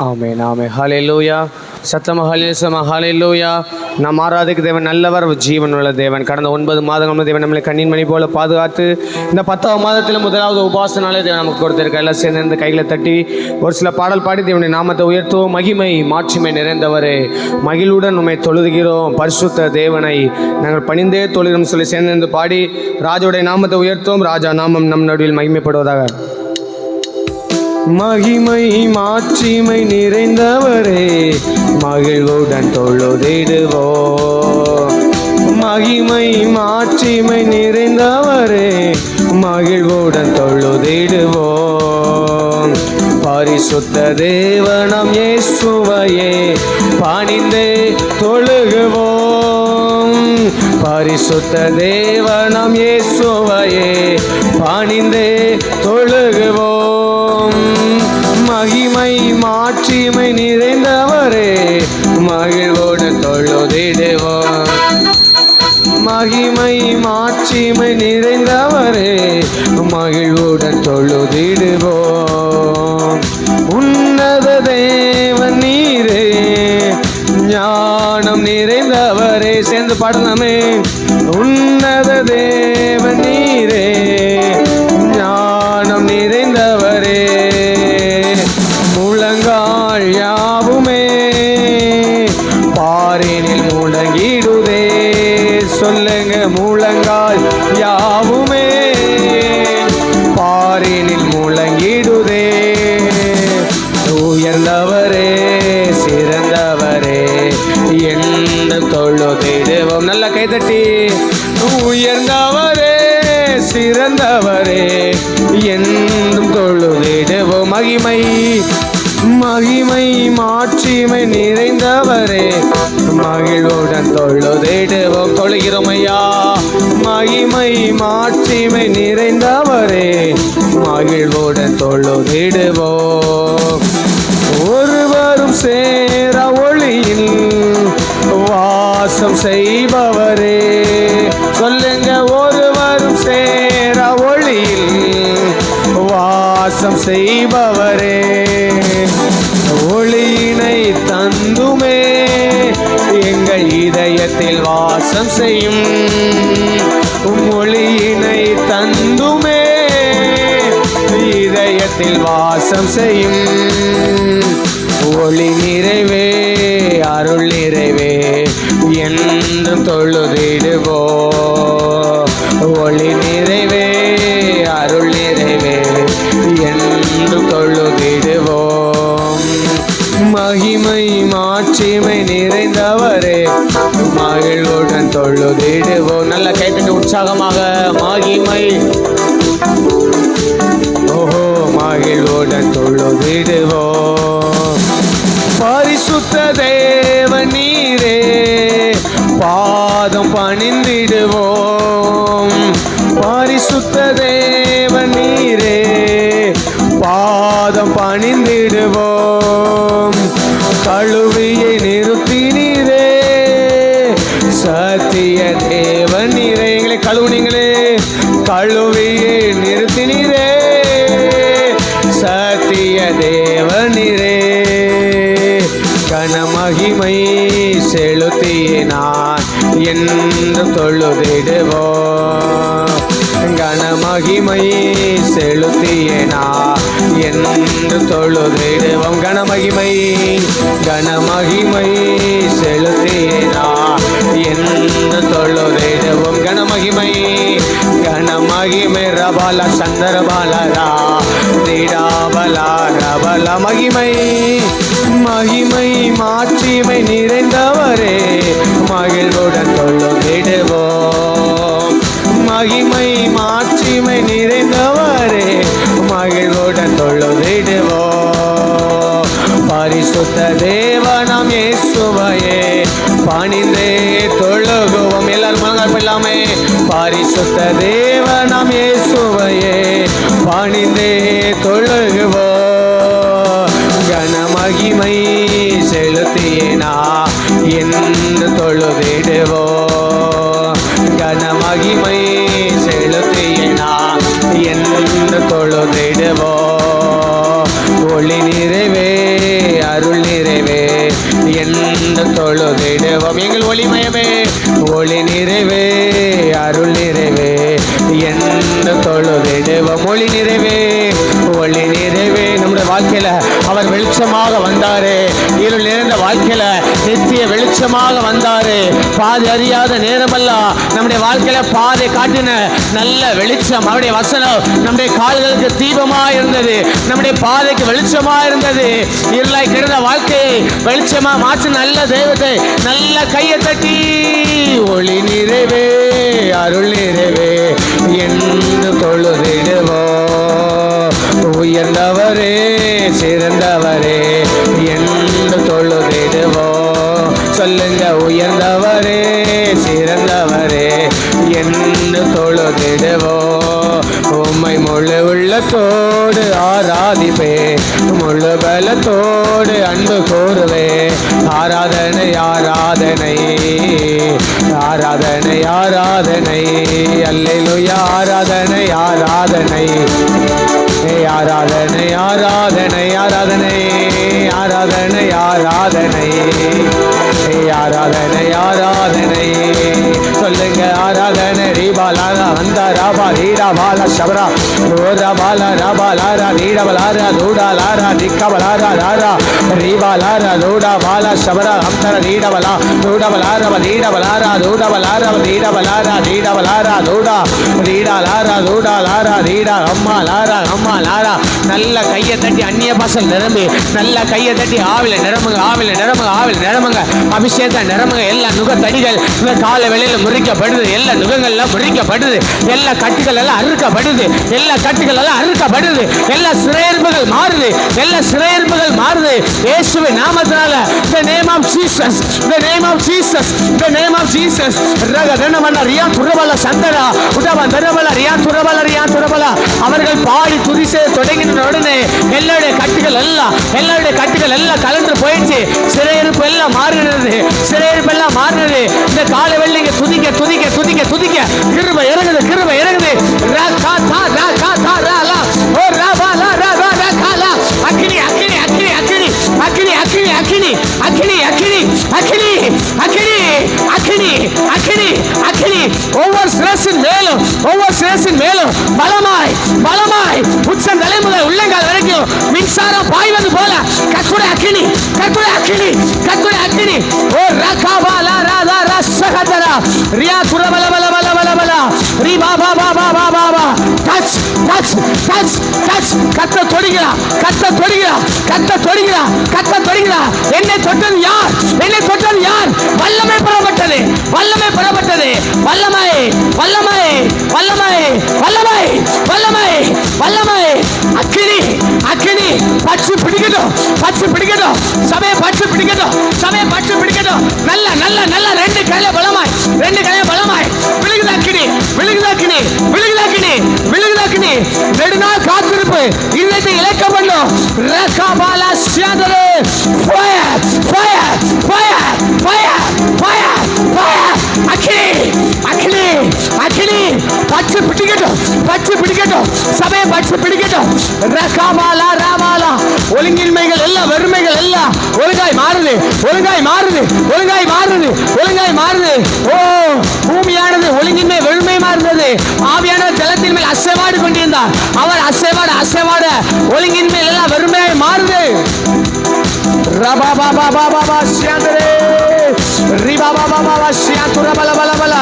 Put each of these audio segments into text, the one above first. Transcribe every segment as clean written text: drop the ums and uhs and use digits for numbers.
ஆமென் ஆமென். ஹல்லேலூயா. சத்தமாக ஹல்லேலூயா ஹல்லேலூயா. நாம் ஆராதிக்க தேவன் நல்லவர், ஜீவனுள்ள தேவன். கடந்த 9 மாதங்கள் தேவன் நம்மளை கண்ணின் மணி போல பாதுகாத்து இந்த 10ஆம் மாதத்தில் முதலாவது உபாச நாளே தேவன் நமக்கு கொடுத்திருக்க. எல்லாம் சேர்ந்து இந்த கைகளை தட்டி ஒரு சில பாடல் பாடி தேவனுடைய நாமத்தை உயர்த்துவோம். மகிமை மாட்சிமை நிறைந்தவரே, மகிழுடன் உம்மை தொழுகிறோம், பரிசுத்த தேவனை நாங்கள் பணிந்தே தொழுகிறோம் சொல்லி சேர்ந்து பாடி ராஜாவுடைய நாமத்தை உயர்த்துவோம். ராஜா நாமம் நம் நடுவில் மகிமைப்படுவதாக. மகிமை மாட்சிமை நிறைந்தவரே, மகிழ்வுடன் தொழுதிடுவோம். மகிமை மாட்சிமை நிறைந்தவரே, மகிழ்வுடன் தொழுதிடுவோம். பரிசுத்த தேவனம் இயேசுவையே பணிந்தே தொழுகுவோம். பரிசுத்த தேவனம் இயேசுவையே பணிந்தே தொழுகுவோம். மகிமை மாட்சிமை நிறைந்தவரே, மகிழ்வுடன் தொழுதிடுவோம். மகிமை மாட்சிமை நிறைந்தவரே, மகிழ்வுடன் தொழுதிடுவோம். உன்னத தேவன் நீரே, ஞானம் நிறைந்தவரே. சேர்ந்து பாடலாமே. உன்னத தேவன் நீரே, ஞானம் நிறைந்தவரே. முழங்கால் யாவுமே பாரினில் முழங்கிடுதே. சொல்லுங்க. முழங்கால் யாவுமே பாரினில் முழங்கிடுதே. உயர்ந்தவரே சிறந்தவரே என்று தொழுதிடுவோம். நல்ல கைதட்டி. உயர்ந்தவரே சிறந்தவரே என்றும் தொழுதிடுவோம். மகிமை மகிமை மாட்சிமை நிறைந்தவரே, மகிழ்வுடன் தொழுதிடுவோம். தொழுகிறோம் ஐயா. மகிமை மாட்சிமை நிறைந்தவரே, மகிழ்வுடன் தொழுதிடுவோம். ஒருவரும் சேர ஒளியில் வாசம் செய்பவரே. சொல்லுங்க. ஒருவரும் சேர ஒளியில் வாசம் செய்பவரே. ஒளியினை தந்துமே எங்கள் இதயத்தில் வாசம் செய்யும். ஒளியினை தந்துமே இதயத்தில் வாசம் செய்யும். ஒளி நிறைவே அருள் நிறைவே என்று தொழுதிடுவோ. ஒளி நிறைவே அருள் நிறைவே என்று தொழுதிடுவோம். மகிமை மாட்சிமை நிறைந்தவரே, மகிழ்வுடன் தொழுதிடுவோம். நல்ல கைத்தட்டி உற்சாகமாக. மகிமை ஓஹோ மகிழ்வுடன் தொழுதிடுவோம். பரிசுத்த தேவன் நீரே, பாதம் பணிந்திடுவோம். பரிசுத்த தேவன் நீரே, பாதம் பணிந்திடுவோம். கழுவியை நிறுத்தினீரே, சத்திய தேவன் நீரே. எங்களை கழுவுனீங்களே. கழுவியை நிறுத்தினீரே, சத்திய தேவன் நீரே. கனமகிமை செலுத்தினான் என்று தொழுதிடுவோம். கனமகிமை செலுத்தினா என்று தொழுதிடுவோம். கனமகிமை கனமகிமை செலுத்தினா என்று தொழுதிடுவோம். கனமகிமை கனமகிமை ரபல சந்தரபலரா திடாபலா ரபல. மகிமை மகிமை மாட்சிமை நிறைந்தவரே, மகிழ்வுடன் தொழுதிடுவோம். மகிமை மாட்சிமை நிறைந்தவரே, மகிழ்வுடன் தொழுதிடுவோம். பரிசுத்த தேவனம் இயேசுவையே பணிந்தே தொழுகுவோம். எல்லாரும் முழங்கால் பண்ணலாமே. பரிசுத்த தேவனம் இயேசுவையே பணிந்தே தொழுகுவோம். கனமகிமை செலுத்தினா என்று தொழுதிடுவோம். கனமகிமை செலுத்தினா என்று தொழுதிடுவோம். ஒளி நிறைவே ஒளிமயமே, ஒளி நிறைவே, அருள் நிறைவே என்று தொழுதிடுவோம். ஒளி நிறைவே, ஒளி நிறைவே. நம்முடைய வாழ்க்கையில அவர் வெளிச்சமாக வந்தாரு. இருள் நிறைந்த வாழ்க்கையில நித்திய வெளிச்சமாக வந்தாரு. பாதை அறியாத நேரமெல்லாம் நம்முடைய வாழ்க்கையில பாதை காட்டின நல்ல வெளிச்சம். அவருடைய வசனம் நம்முடைய கால்களுக்கு தீபமா இருந்தது, நம்முடைய பாதைக்கு வெளிச்சமா இருந்தது. இருளாய் கிடந்த வாழ்க்கையை வெளிச்சமா மாற்ற நல்ல தெய்வத்தை நல்ல கையை தட்டி ஒளி நிறைவே, அருள் நிறைவே என்று தொழுதிடுவோம். உயர்ந்தவரே, சிறந்தவரே என்று தொழுதிடுவோம். சொல்லுங்க, உயர்ந்தவரே, சிறந்தவரே என்று தொழுதிடுவோம். உம்மை முழு உள்ளத்தோடு ஆராதிப்பே, முழு பலத்தோடு அன்பு கூறுவே. ஆராதனை ஆராதனை ஆராதனை ஆராதனை, அல்லேலூயா. ஆராதனை ஆராதனை ஆராதனை ஆராதனை ஆராதனை ஆராதனை ஆராதனை ஆராதனை ஆராதனை. சொல்லுங்க, ஆராதனை. ரீபாலாரா வந்தா ராபா ரீடா பாலா சபரா ஓரா பாலா ராபா லாரா ரீடா பலாரா தூடா லாரா திக்கா பலாரா லாரா ரீபா லாரா தூடா பாலா சபரா ஹம்தர ரீடா பலா தூடா பலாரா ரீடா பலாரா தூடா பலாரா ரீடா பலாரா ரீடா பலாரா தூடா ரீடா லாரா தூடா லாரா ரீடா அம்மா லாரா அம்மா லாரா. நல்ல கையை தட்டி அந்நிய பாசல் நிரம்பி, நல்ல கையை தட்டி ஆவில நிரம்புங்க, ஆவில நிரம்புங்க, ஆவில நிரம்புங்க. அபிஷேகத்தை நிரம்புங்க. எல்லா நுகத்தடிகள் இந்த கால வேளையில முறிக்கப்படுது, எல்லா நுகங்கள்லாம் முறிக்கப்படுது, எல்லா கட்டுகள் எல்லாம் அறுக்கப்படுது, எல்லா கட்டுகள் எல்லாம் அறுக்கப்படுது, எல்லா சிறையிருப்புகள் மாறுது, எல்லா சிறையிருப்புகள் மாறுது இயேசுவின் நாமத்தினால. the name of Jesus, the name of Jesus, the name of Jesus. ரகதனமன Riya துரபல சந்தரா உடவ தரபல Riya துரபல Riya துரபல. அவர்கள் பாடி துதிசே தொடங்கின உடனே எல்லாருடைய கட்டுகள் எல்லாம் கலந்து போயிடுச்சு. சிறையிருப்பு எல்லாம் மாறுகிறது, சிறையிருப்பு எல்லாம் மாறுகிறது. இந்த கால வெள்ளிங்க துதிக்க துதிக்க துதிக்க துதிக்க கிருபை இறங்குது, கிருபை இறங்குது. ரகா தா ரகா தா ரலா ஓ ரபா லா ரபா ரகாலா. அக்கினி அக்கினி அக்கினி அக்கினி அக்கினி அக்கினி அக்கினி அக்கினி அக்கினி அக்கினி அக்கினி அக்கினி அக்கினி அக்கினி. ஒவ்வொரு சிரசின் மேலும், ஒவ்வொரு சிரசின் மேலும் பலமாய் பலமாய் உச்சம் தலை முதல் உள்ளங்கால் வரைக்கும் மின்சாரம் பாய்வது போல கர்த்தருடைய அக்கினி, கர்த்தருடைய அக்கினி, கர்த்தருடைய அக்கினி. ஓ ரகாபாலா ராதா ரசகதரா ரியா குரபல பல பல பல பல ரி பாபா பாபா பாபா பா. Touch touch touch touch. கத்த தொடுகிறா, கத்த தொடுகிறா, கத்த தொடுகிறா, கத்த தொடுகிறா. என்னை தொட்டது யார்? என்னை தொட்டது யார்? வல்லமை பெறப்பட்டது, வல்லமை பெறப்பட்டது. வல்லமை வல்லமை வல்லமை வல்லமை வல்லமை வல்லமை. அக்கினி அக்கினி பச்சு பிடிக்கட்டும், பச்சு பிடிக்கட்டும். சபையை பச்சு பிடிக்கட்டும், சபையை பச்சு பிடிக்கட்டும். நல்ல நல்ல நல்ல ரெண்டு கையில பலமாய், ரெண்டு கையில பலமாய் விழுகுதாக்கினி, விழுகுதாக்கினி, விழுகுதாக்கினி, விழுகுதாக்கினி. நெடுநாள் காத்திருப்பு இதயத்தை இழக்க பண்ணும். ரகாபாலா சியாதரே fire fire fire fire fire fire. அக்கினி அக்கினி அக்கினி பச்சு பிடிக்கட்டும், பச்சு பிடிக்கட்டும். சபையை பச்சு பிடிக்கட்டும். ரகாபாலா ராபாலா. ஒழுங்கின்மைகள் எல்லாம், வெறுமைகள் எல்லாம் ஒழுங்காய் மாறுது, ஒழுங்காய் மாறுது, ஒழுங்காய் மாறுது, ஒழுங்காய் மாறுது. ஓ, பூமியானது ஒழுங்கின்மை வெறுமையுமா இருந்தது. ஆவியான ஜலத்தின் மேல் அசைவாடு கொண்டிருந்தார். அவர் அசைவாட அசைவாட ஒழுங்கின்மை எல்லாம் வெறுமையாய் மாறுது. ரபா பாபா பாபா பா சியாந்தரே ரிபா பாபா பாபா சியாந்துர பல பல பல.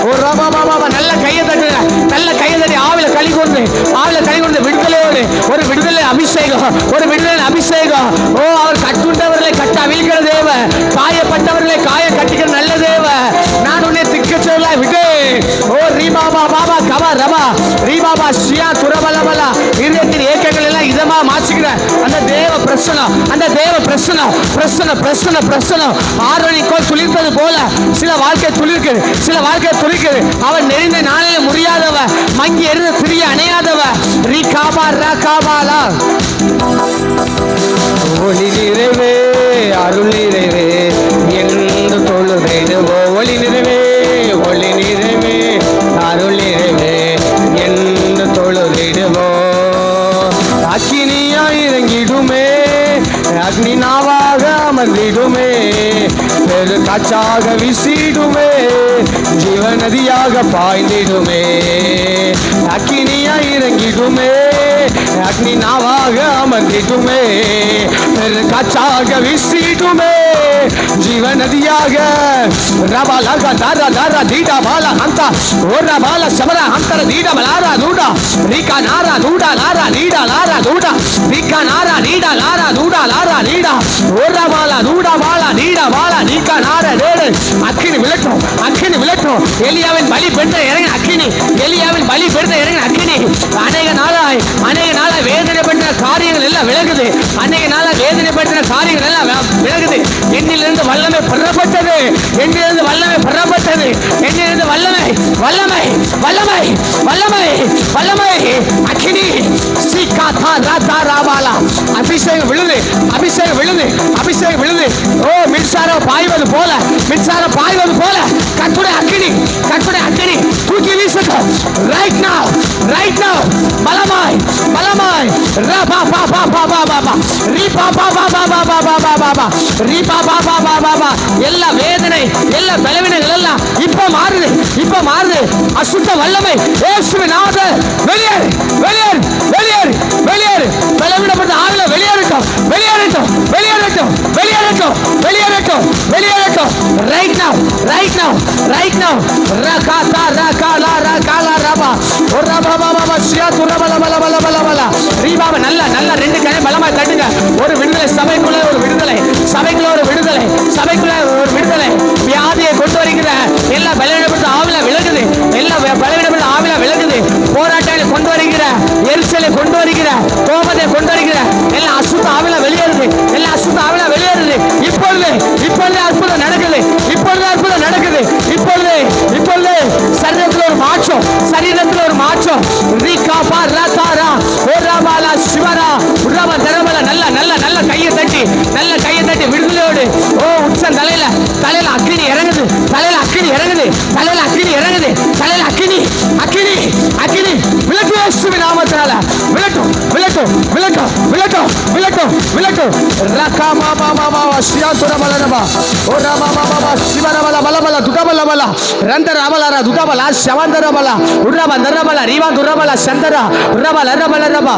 ஓ ரபா பாபா. நல்ல கையை தட்டுங்க, நல்ல கையை தட்டி ஆவில களி கொண்டு, ஆவில களி கொண்டு விடுதலையோடு ஒரு விடுதலை அபிஷேகம், ஒரு விடுதலை அபிஷேகம். ஓ, அவர் கட்டுண்டவர்களை கட்ட அவிழ்கிற தேவ, காயப்பட்டவர்களை காய கட்டிக்கிற நல்ல தேவ. நான் உன்னை திக்கச்சொல்லா விடு. ஓ ரீபாபா பாபா கவா ரபா ரீபாபா ஷியா துரபலபலா. இதயத்தின் ஏக்கங்கள் எல்லாம் இதமா மாற்றுகிற அந்த தேவ பிரசனம், அந்த தேவ பிரசனம், பிரசனம் பிரசனம் பிரசனம். ஆரோனிக்கோள் துளிர்த்தது போல சில வாழ்க்கை துளிர்க்குது, சில வாழ்க்கை துளிர்க்குது. அவன் நெறிந்த நாளில் முடியாதவ, மங்கி எரிந்த திரிய அணையாதவ. ரீ காபா ரா காபாலா. ஒளி நிறைவே, அருள் நிறைவே என்று தொழுதிடுவோ. ஒளி நிறைவே, ஒளி நிறைவே, அருள் நிறைவே என்று தொழுதிடுவோ. அக்கினியாய் இறங்கிடுமே, அக்னி நாவாக அமர்ந்திடுமே, பெரு காற்றாக வீசிடுமே, ஜீவ நதியாக பாய்ந்திடுமே, அக்கினியாய் இறங்கிடுமே, அக்னி நாவாக அமர்ந்திடுமே, பெரு காற்றாக வீசிடுமே, ஜீவ நதியாக ரபாலக தாரா தாரா தீடா பாலா ஹந்தா ஓரா பாலா சமரா ஹந்தர தீடா பலாரா தூடா ரீகா நாரா தூடா லாரா நீடா லாரா தூடா ரீகா நாரா நீடா லாரா தூடா லாரா நீடா ஓரா பாலா தூடா பாலா நீடா பாலா நீகா நாரா டேடு அக்கினி விளட்டும், அக்கினி விளட்டும். எலியாவின் பலி பெற்ற இறங்கின அக்கினி, எலியாவின் பலி பெற்ற இறங்கின அக்கினி. அநேக நாளாய் வேதனை பெற்ற காரியங்கள் எல்லாம் விலகுது, அநேக நாளாய் வேதனை பெற்ற காரியங்கள் எல்லாம் விலகுது. என்னிலிருந்து வல்லமை பெறப்பட்டது, என்னிலிருந்து வல்லமை பெறப்பட்டது, என்னிலிருந்து வல்லமை வல்லமை வல்லமை வல்லமை வல்லமை அக்கினி சீகாதா ராதா ராபாலா. அபிஷேகம் விழுது, அபிஷேகம் விழுது, அபிஷேகம் விழுது. ஓ மின்சாரம் பாய்வது போல, மின்சாரம் பாய்வது போல கர்த்தருடைய அக்கினி, கர்த்தருடைய அக்கினி தூக்கி வீசட்டும். ரைட் நவ, ரைட் நவ. பலமாய் பலமாய் ரபா பா பா பா பா பா பா ரீபா பா பா பா பா பா பா பா பா பா ரீபா பா பா பா பா பா. எல்லா வேதனை, எல்லா பலவீனங்கள் எல்லாம் இப்ப மாறுது, இப்ப மாறுது. அசுத்த வல்லமை இயேசுவின் நாமத்தில் வெளியேறு, வெளியேறு, வெளியேறு, வெளியேறு. பலவீனப்பட்ட ஆவில வெளியேறட்டும், வெளியேறட்டும், வெளியேறட்டும், வெளியேறட்டும், வெளியேறட்டும், வெளியேறட்டும். Right now, right now, right now. ரகாதா ரகாலா ரகாலா ரபா ரபா பா பா சியா துரபல பல பல பல பல ரீபாவ நல்ல நல்ல ரெண்டு கை பலமாய் தட்டுங்க. ஒரு விடுதலை சபைக்குள்ள, ஒரு விடுதலை சபைக்குள்ள, ஒரு விடுதலை சபைக்குள்ள, ஒரு விடுதலை. வியாதியை கொண்டு வருகிற எல்லா பலவீனப்பட்ட ஆவில விலகுது, எல்லா பலவீனப்பட்ட ஆவில விலகுது. போராட்டங்களை கொண்டு வருகிற, எரிச்சலை கொண்டு வருகிற, கோபத்தை கொண்டு வருகிற எல்லா அசுத்த ஆவில வெளியேறுது, எல்லா அசுத்த ஆவில வெளியேறுது. இப்பொழுது இப்பொழுது அற்புதம் நடக்குது, இப்பொழுது அற்புதம் நடக்குது. இப்பொழுது இப்பொழுது சரீரத்தில் ஒரு மாற்றம், சரீரத்தில் ஒரு மாற்றம். ரீகாபா ராதாரா ஓராபாலா சிவரா உரபா தரபல. நல்ல நல்ல நல்ல கையை தட்டி, நல்ல கையை தட்டி விடுதலையோடு. ஓ உச்சம் தலையில, தலையில அக்கினி இறங்குது, தலையில அக்கினி இறங்குது, தலையில அக்கினி இறங்குது, தலையில அக்கினி அக்கினி அக்கினி விளக்கு இயேசுவின் நாமத்தினால விளட்டும், விளட்டும், விளட்டும், விளட்டும், விளட்டும், விளட்டும். ரகாமா மா மா மா சியா துரபல ரபா ஓராபா மா மா மா சிவரபல பல பல துகபல பல ரந்தர அபலர துகபல சவந்தர பல உரபா நரபல ரீவா துரபல சந்தர உரபல ரபல ரபா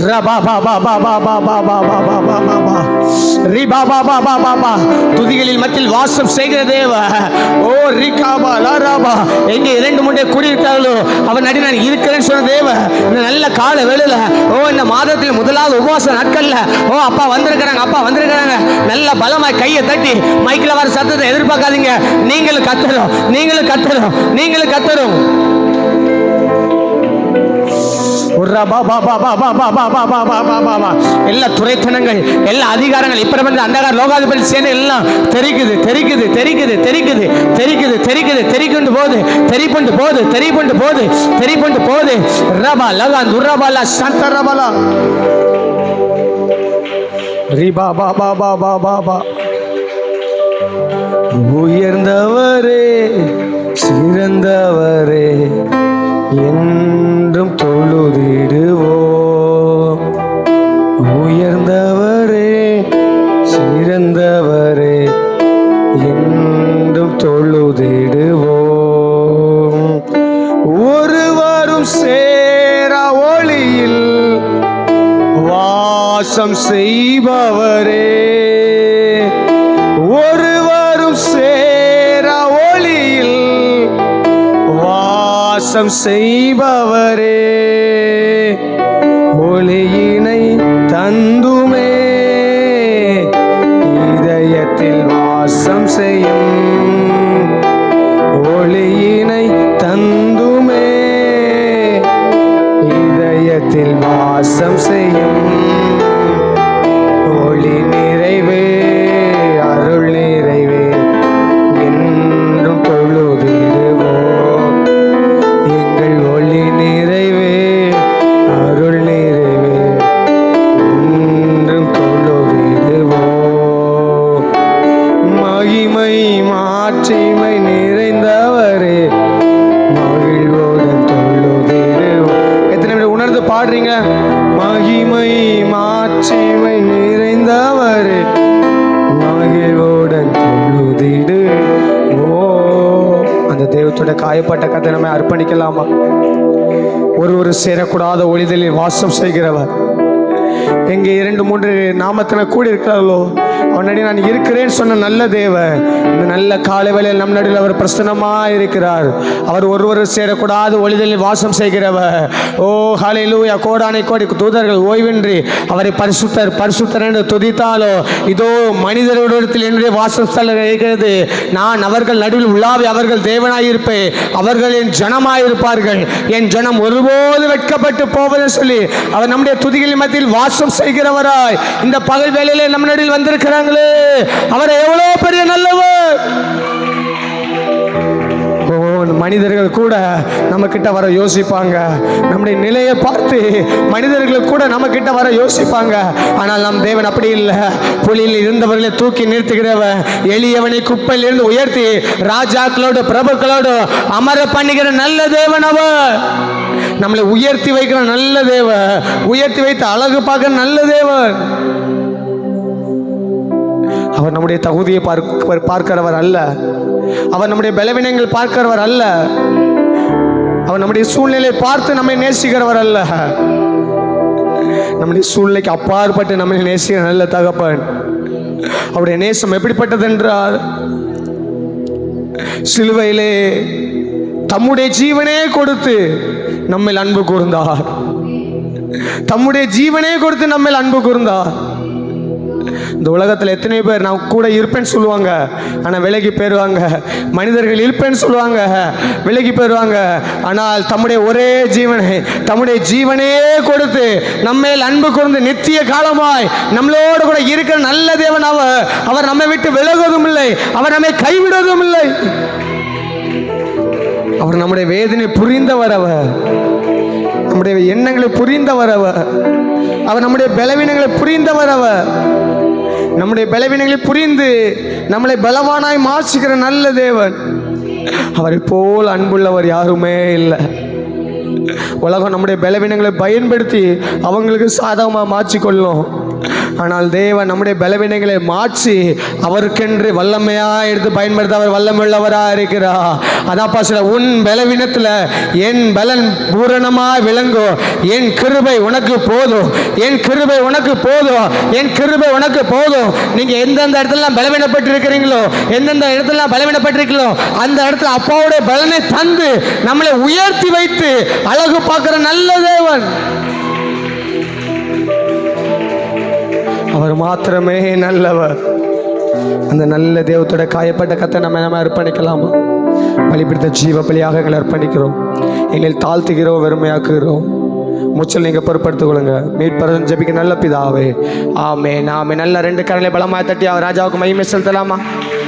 ரபா பா பா பா பா பா பா பா பா பா பா பா பா ரிபா பா பா பா பா பா. துதிகளில் மத்தியில் வாசம் செய்கிற தேவ. ஓ ரிகாபா லாராபா. எங்கே இரண்டு மூட்டை கூடியிருக்காங்களோ அவன் நடி நான் இருக்கிறேன்னு சொன்ன தேவ. இந்த நல்ல கால வேளையில, ஓ இந்த மாதத்தில் முதலாவது உபவாச நாட்கள்ல, ஓ அப்பா வந்திருக்கிறாங்க, அப்பா வந்திருக்கிறாங்க. நல்ல பலமாய் கையை தட்டி மைக்கில் வர சத்தத்தை எதிர்பார்க்காதீங்க. நீங்களும் கத்தரும், நீங்களும் கத்தரும், நீங்களும் கத்தரும். எல்லா துறைத்தனங்கள், எல்லா அதிகாரங்கள், இப்பிரபஞ்ச அந்தகார லோகாதிபதி சேனை எல்லாம் தெரிக்குது, தெரிக்குது, தெரிக்குது, தெரிக்குது, தெரிக்குது, தெரிக்குது, தெரிக்கொண்டு போகுது, தெரிப்பொண்டு போகுது, தெரிப்பொண்டு போகுது, தெரிப்பொண்டு போகுது. ரபா லகா துரபாலா சந்த ரபாலா ரிபா பா பா பா பா பா பா. உயர்ந்தவரே, சிறந்தவரே, என்றும் தொழுதிடுவோம். உயர்ந்தவரே, சிறந்தவரே, என்றும் தொழுதிடுவோம். ஒருவரும் சேரா ஒளியில் வாசம் செய்பவரே, ஒருவரும் சேரா ஒளியில் வாசம் செய்பவரே, ஒளியினை தந்துமே இதயத்தில் வாசம் செய்யும், ஒளியினை தந்துமே இதயத்தில் வாசம் செய்யும். ஒளி நிறைவே, அருள் நிறைவே, என்றும் தொழுதிடுவோம். எங்கள் ஒளி நிறைவே, அருள் நிறைவே, என்றும் தொழுதிடுவோம். மகிமை மாட்சிமை நிறைந்தவரே, மகிழ்வோடன் தொழுதிடுவோம். எத்தனை பேர் உணர்ந்து பாடுறீங்க? மகிமை மாட்சிமை நிறைந்த வந்தவரே மகிழ்வுடன் தொழுதிடு. ஓ, அந்த தெய்வத்தோட காயப்பட்ட கதை நம்ம அர்ப்பணிக்கலாமா? ஒரு சேரக்கூடாத ஒளிதலில் வாசம் செய்கிறவர், எங்கே 2-3 நாமத்தில் கூடி இருக்கிறார்களோ அவனடி நான் இருக்கிறேன் சொன்ன நல்ல தேவன் இந்த நல்ல காலை வேளையில் நம் நடுவில் அவர் பிரசன்னமாக இருக்கிறார். அவர் ஒருவர் சேரக்கூடாது ஒளிதலில் வாசம் செய்கிறவர். ஓ ஹல்லேலூயா! கோடானை கோடி தூதர்கள் ஓய்வின்றி அவரை பரிசுத்தர் பரிசுத்தர் என்று துதித்தாலோ, இதோ மனிதர்களிடத்தில் என்னுடைய வாசம் இருக்கிறது. நான் அவர்கள் நடுவில் உள்ளாவி அவர்கள் தேவனாயிருப்பேன், அவர்கள் என் ஜனமாயிருப்பார்கள். என் ஜனம் ஒருபோது வெட்கப்பட்டு போவதை சொல்லி அவர் நம்முடைய துதிகளின் மத்தியில் வாசம் செய்கிறவராய் இந்த பகல் வேளையிலே நம் நடுவில் வந்திருக்கிறாங்களே. அவர் எவ்வளவு பெரிய நல்லவர்! மனிதர்கள் கூட நம்ம கிட்ட வர யோசிப்பாங்க, நம்முடைய நிலையை பார்த்து மனிதர்கள் கூட நம்ம கிட்ட வர யோசிப்பாங்க. ஆனால் நம் தேவன் அப்படி இல்லை. புலியில் இருந்தவர்களை தூக்கி நிறுத்துகிறவன், எளியவனை குப்பையில் இருந்து உயர்த்தி ராஜாக்களோடு பிரபுக்களோடு அமர பண்ணுகிற நல்ல தேவன் அவர். நம்மளை உயர்த்தி வைக்கிற நல்ல தேவன், உயர்த்தி வைத்து அழகு பார்க்கிற நல்ல தேவன். அவர் நம்முடைய தகுதியை பார்க்கிறவர் அல்ல, அவர் நம்முடைய பலவீனங்கள் பார்க்கிறவர் அல்ல, அவர் நம்முடைய சூழ்நிலையை பார்த்து நம்மை நேசிக்கிறவர் அல்ல. நம்முடைய சூழ்நிலைக்கு அப்பாற்பட்டு நம்மை நேசிக்கிற நல்ல தகப்பன். அவருடைய நேசம் எப்படிப்பட்டது என்றால், சிலுவையிலே தம்முடைய ஜீவனே கொடுத்து நம்மில் அன்பு கூர்ந்தார். தம்முடைய ஜீவனே கொடுத்து நம்மில் அன்பு கூர்ந்தார். இந்த உலகத்தில் எத்தனை பேர் நான் கூட இருப்பேன்னு சொல்லுவாங்க, ஆனால் விலகி போயிடுவாங்க. மனிதர்கள் இருப்பேன்னு சொல்லுவாங்க, விலகி போயிடுவாங்க. ஆனால் தம்முடைய ஒரே ஜீவனை, தம்முடைய ஜீவனையே கொடுத்து நம்மேல் அன்பு கூர்ந்து நித்திய காலமாய் நம்மளோடு கூட இருக்கிற நல்ல தேவன் அவர். அவர் நம்மை விட்டு விலகுவதும் இல்லை, அவர் நம்மை கைவிடுவதும் இல்லை. அவர் நம்முடைய வேதனை புரிந்தவர், அவர் நம்முடைய எண்ணங்களை புரிந்தவர், அவர் நம்முடைய பலவீனங்களை புரிந்தவர், அவர் நம்முடைய பலவீனங்களை புரிந்து நம்மளை பலவானாய் மாற்றுகிற நல்ல தேவன். அவரை போல் அன்புள்ளவர் யாருமே இல்லை. உலகம் நம்முடைய பலவீனங்களை பயன்படுத்தி அவங்களுக்கு சாதகமாக மாற்றிக்கொள்ளும். ஆனால் தேவன் நம்முடைய பலவீனங்களை மாற்றி அவருக்கென்று வல்லமையாக எடுத்து பயன்படுத்த அவர் வல்லமுள்ளவராக இருக்கிறார். அதான் பாசல, உன் பலவீனத்தில் என் பலன் பூரணமாக விளங்கும். என் கிருபை உனக்கு போதும், என் கிருபை உனக்கு போதும், என் கிருபை உனக்கு போதும். நீங்கள் எந்தெந்த இடத்துலலாம் பலவீனப்பட்டு இருக்கிறீங்களோ, எந்தெந்த இடத்துலலாம் பலவீனப்பட்டிருக்கீங்களோ அந்த இடத்துல அப்பாவுடைய பலனை தந்து நம்மளை உயர்த்தி வைத்து அழகு பார்க்கிற நல்ல தேவன். அவர் மாத்திரமே நல்லவர். அந்த நல்ல தெய்வத்தோட காயப்பட்ட கத்தை நம்ம அர்ப்பணிக்கலாமா? பலிபிடித்த ஜீவ பலியாக எங்களை அர்ப்பணிக்கிறோம், எங்களை தாழ்த்துகிறோம், வெறுமையாக்குகிறோம். முச்சல் நீங்கள் பொறுப்படுத்திக் கொள்ளுங்க. மீட்பரன் ஜெபிக்க நல்ல பிதாவே, ஆமே. நாமே நல்ல 2 கரங்களை பலமாக தட்டி அவர் ராஜாவுக்கு மகிமை செலுத்தலாமா?